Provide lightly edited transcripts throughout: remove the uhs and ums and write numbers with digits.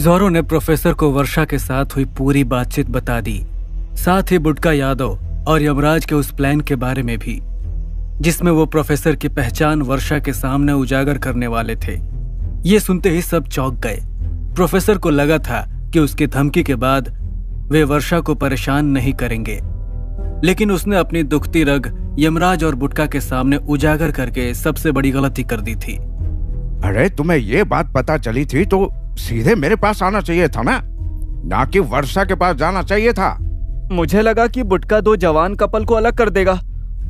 जोरो ने प्रोफेसर को वर्षा के साथ हुई पूरी बातचीत बता दी, साथ ही बुटका यादव और यमराज के उस प्लान के बारे में भी, जिसमें वो प्रोफेसर की पहचान वर्षा के सामने उजागर करने वाले थे। ये सुनते ही सब चौंक गए। प्रोफेसर को लगा था कि उसकी धमकी के बाद वे वर्षा को परेशान नहीं करेंगे, लेकिन उसने अपनी दुखती रग यमराज और बुटका के सामने उजागर करके सबसे बड़ी गलती कर दी थी। अरे तुम्हें ये बात पता चली थी तो सीधे मेरे पास आना चाहिए था ना कि वर्षा के पास जाना चाहिए था। मुझे लगा कि बुटका दो जवान कपल को अलग कर देगा,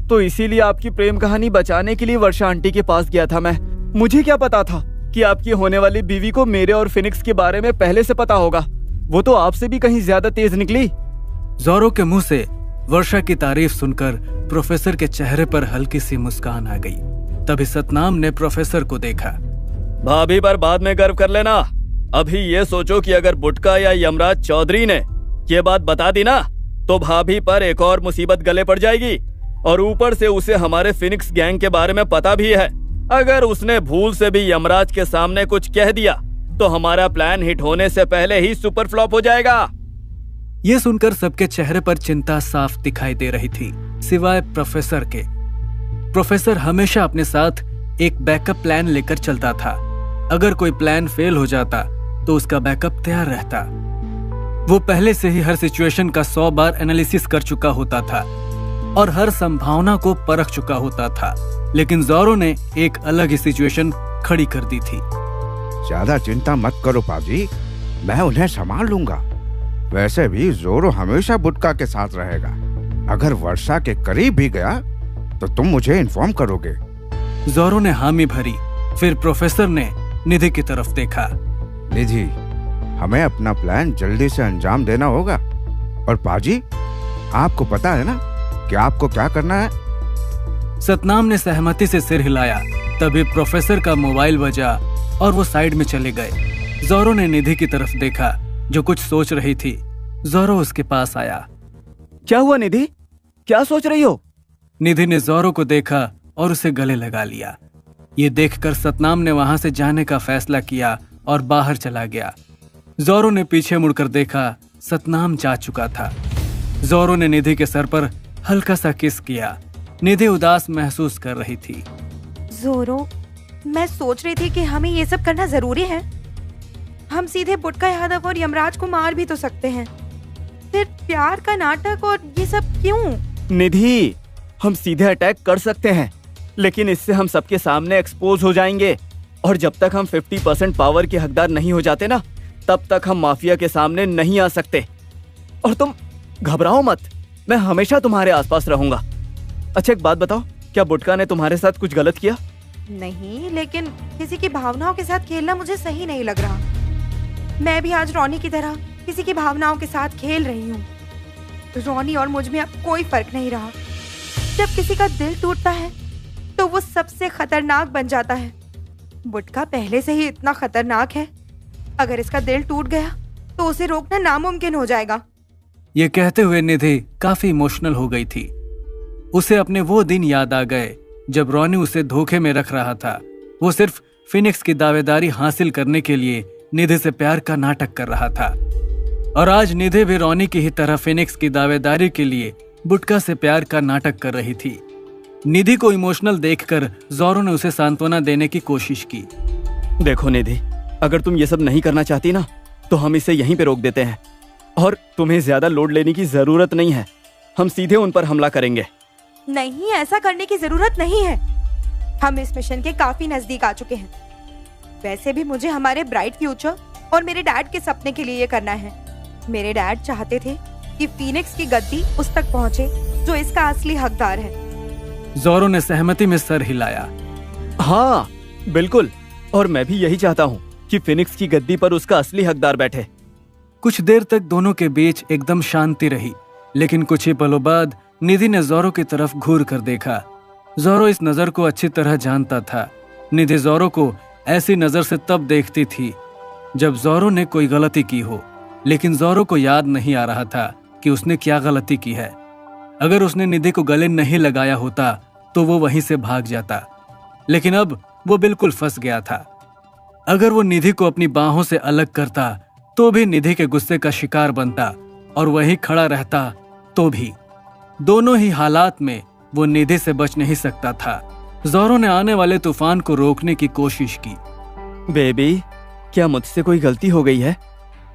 तो इसीलिए आपकी प्रेम कहानी बचाने के लिए वर्षा आंटी के पास गया था मैं। मुझे क्या पता था कि आपकी होने वाली बीवी को मेरे और फिनिक्स के बारे में पहले से पता होगा। वो तो आपसे भी कहीं ज्यादा तेज निकली। जोरो के मुंह से वर्षा की तारीफ सुनकर प्रोफेसर के चेहरे पर हल्की सी मुस्कान आ गई। तभी सतनाम ने प्रोफेसर को देखा। भाभी पर बाद में गर्व कर लेना, अभी ये सोचो कि अगर बुटका या यमराज चौधरी ने ये बात बता दी ना तो भाभी पर एक और मुसीबत गले पड़ जाएगी, और ऊपर से उसे हमारे फिनिक्स गैंग के बारे में पता भी है। अगर उसने भूल से भी यमराज के सामने कुछ कह दिया तो हमारा प्लान हिट होने से पहले ही सुपर फ्लॉप हो जाएगा। ये सुनकर सबके चेहरे पर चिंता साफ दिखाई दे रही थी, सिवाय प्रोफेसर के। प्रोफेसर हमेशा अपने साथ एक बैकअप प्लान लेकर चलता था। अगर कोई प्लान फेल हो जाता तो उसका बैकअप तैयार रहता। वो पहले से ही हर सिचुएशन का 100 बार एनालिसिस कर चुका होता था और हर संभावना को परख चुका होता था। लेकिन जोरो ने एक अलग ही सिचुएशन खड़ी कर दी थी। ज्यादा चिंता मत करो पाजी, मैं उन्हें संभाल लूंगा। वैसे भी जोरो हमेशा बुटका के साथ रहेगा। अगर वर्षा के करीब भी गया तो तुम मुझे इन्फॉर्म करोगे। जोरो ने हामी भरी। फिर प्रोफेसर ने निधि की तरफ देखा। निधि, हमें अपना प्लान जल्दी से अंजाम देना होगा। और पाजी, आपको पता है ना कि आपको क्या करना है? सतनाम ने सहमति से सिर हिलाया। तभी प्रोफेसर का मोबाइल बजा और वो साइड में चले गए। जोरो ने निधि की तरफ देखा जो कुछ सोच रही थी। जोरो उसके पास आया। क्या हुआ निधि, क्या सोच रही हो? निधि ने जोरो को देखा और उसे गले लगा लिया। ये देखकर सतनाम ने वहां से जाने का फैसला किया और बाहर चला गया। जोरो ने पीछे मुड़कर देखा, सतनाम जा चुका था। जोरो ने निधि के सर पर हल्का सा किस किया। निधि उदास महसूस कर रही थी। जोरो, मैं सोच रही थी कि हमें ये सब करना जरूरी है। हम सीधे बुटका यादव और यमराज को मार भी तो सकते हैं। फिर प्यार का नाटक और ये सब क्यों? निधि, हम सीधे अटैक कर सकते हैं, लेकिन इससे हम सबके सामने एक्सपोज हो जाएंगे, और जब तक हम 50% पावर के हकदार नहीं हो जाते ना, तब तक हम माफिया के सामने नहीं आ सकते। और तुम घबराओ मत, मैं हमेशा तुम्हारे आसपास रहूंगा। अच्छा एक बात बताओ, क्या बुटका ने तुम्हारे साथ कुछ गलत किया? नहीं, लेकिन किसी की भावनाओं के साथ खेलना मुझे सही नहीं लग रहा। मैं भी आज रॉनी की तरह किसी की भावनाओं के साथ खेल रही हूँ। रॉनी और मुझ में अब कोई फर्क नहीं रहा। जब किसी का दिल टूटता है तो वो सबसे खतरनाक बन जाता है। बुटका पहले से ही इतना खतरनाक है, अगर इसका दिल टूट गया तो उसे रोकना नामुमकिन हो जाएगा। ये कहते हुए निधि काफी इमोशनल हो गई थी। उसे अपने वो दिन याद आ गए जब रॉनी उसे धोखे में रख रहा था। वो सिर्फ फिनिक्स की दावेदारी हासिल करने के लिए निधि से प्यार का नाटक कर रहा था, और आज निधि भी रॉनी की ही तरह फिनिक्स की दावेदारी के लिए बुटका से प्यार का नाटक कर रही थी। निधि को इमोशनल देखकर जोरो ने उसे सांत्वना देने की कोशिश की। देखो निधि, अगर तुम ये सब नहीं करना चाहती ना तो हम इसे यहीं पे रोक देते हैं, और तुम्हें ज्यादा लोड लेने की जरूरत नहीं है। हम सीधे उन पर हमला करेंगे। नहीं, ऐसा करने की जरूरत नहीं है। हम इस मिशन के काफी नजदीक आ चुके हैं। वैसे भी मुझे हमारे ब्राइट फ्यूचर और मेरे डैड के सपने के लिए ये करना है। मेरे डैड चाहते थे कि फीनिक्स की गद्दी उस तक पहुंचे जो इसका असली हकदार है। जोरो ने सहमति में सर हिलाया। हाँ बिल्कुल, और मैं भी यही चाहता हूँ कि फिनिक्स की गद्दी पर उसका असली हकदार बैठे। कुछ देर तक दोनों के बीच एकदम शांति रही, लेकिन कुछ ही पलों बाद निधि ने जोरो की तरफ घूर कर देखा। जोरो इस नजर को अच्छी तरह जानता था। निधि जोरो को ऐसी नजर से तब देखती थी जब जोरो ने कोई गलती की हो, लेकिन जोरो को याद नहीं आ रहा था कि उसने क्या गलती की है। अगर उसने निधि को गले नहीं लगाया होता तो वो वहीं से भाग जाता, लेकिन अब वो बिल्कुल फंस गया था। अगर वो निधि को अपनी बाहों से अलग करता तो भी निधि के गुस्से का शिकार बनता और वहीं खड़ा रहता तो भी दोनों ही हालात में वो निधि से बच नहीं सकता था। जोरो ने आने वाले तूफान को रोकने की कोशिश की। बेबी, क्या मुझसे कोई गलती हो गई है?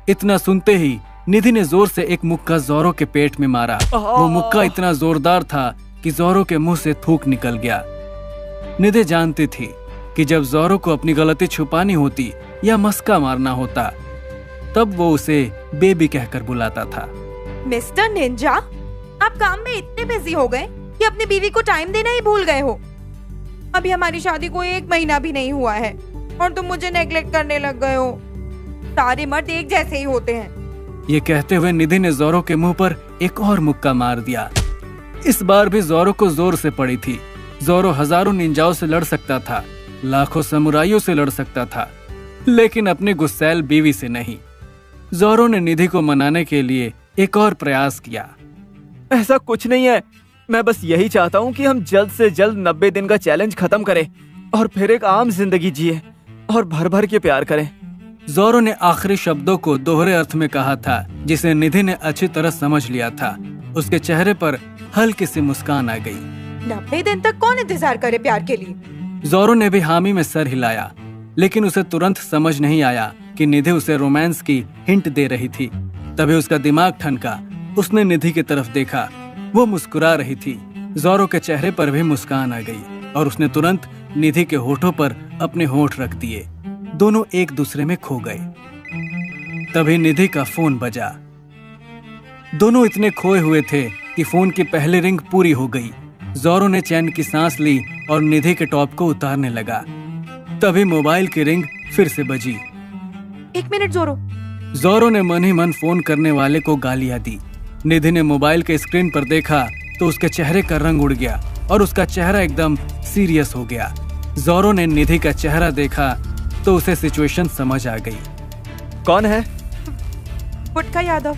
इतना सुनते ही निधि ने जोर से एक मुक्का जोरो के पेट में मारा। वो मुक्का इतना जोरदार था कि जोरो के मुंह से थूक निकल गया। निधि जानती थी कि जब जोरो को अपनी गलती छुपानी होती या मस्का मारना होता तब वो उसे बेबी कहकर बुलाता था। मिस्टर निंजा, आप काम में इतने बिजी हो गए कि अपनी बीवी को टाइम देना ही भूल गए हो। अभी हमारी शादी को 1 महीना भी नहीं हुआ है और तुम मुझे नेग्लेक्ट करने लग गए हो। सारे मर्द एक जैसे ही होते हैं। ये कहते हुए निधि ने जोरो के मुंह पर एक और मुक्का मार दिया। इस बार भी जोरो को जोर से पड़ी थी। जोरो हजारों निंजाओं से लड़ सकता था, लाखों समुराइयों से लड़ सकता था, लेकिन अपनी गुस्सैल बीवी से नहीं। जोरो ने निधि को मनाने के लिए एक और प्रयास किया। ऐसा कुछ नहीं है, मैं बस यही चाहता हूँ कि हम जल्द से जल्द 90 दिन का चैलेंज खत्म करें और फिर एक आम जिंदगी जिए और भर भर के प्यार करें। जोरो ने आखिरी शब्दों को दोहरे अर्थ में कहा था, जिसे निधि ने अच्छी तरह समझ लिया था। उसके चेहरे पर हल्की सी मुस्कान आ गई। 90 दिन तक कौन इंतजार करे प्यार के लिए? जोरो ने भी हामी में सर हिलाया, लेकिन उसे तुरंत समझ नहीं आया कि निधि उसे रोमांस की हिंट दे रही थी। तभी उसका दिमाग ठनका। उसने निधि की तरफ देखा, वो मुस्कुरा रही थी। जोरो के चेहरे पर भी मुस्कान आ गई और उसने तुरंत निधि के होठों पर अपने होठ रख दिए। दोनों एक दूसरे में खो गए। तभी निधि का फोन बजा। दोनों इतने खोए हुए थे कि फोन की पहली रिंग पूरी हो गई। जोरो ने चैन की सांस ली और निधि के टॉप को उतारने लगा। तभी मोबाइल की रिंग फिर से बजी। 1 मिनट जोरो। जोरो ने मन ही मन फोन करने वाले को गालियां दी। निधि ने मोबाइल के स्क्रीन पर देखा तो उसके चेहरे का रंग उड़ गया और उसका चेहरा एकदम सीरियस हो गया। जोरो ने निधि का चेहरा देखा तो उसे सिचुएशन समझ आ गई। कौन है? बुटका यादव।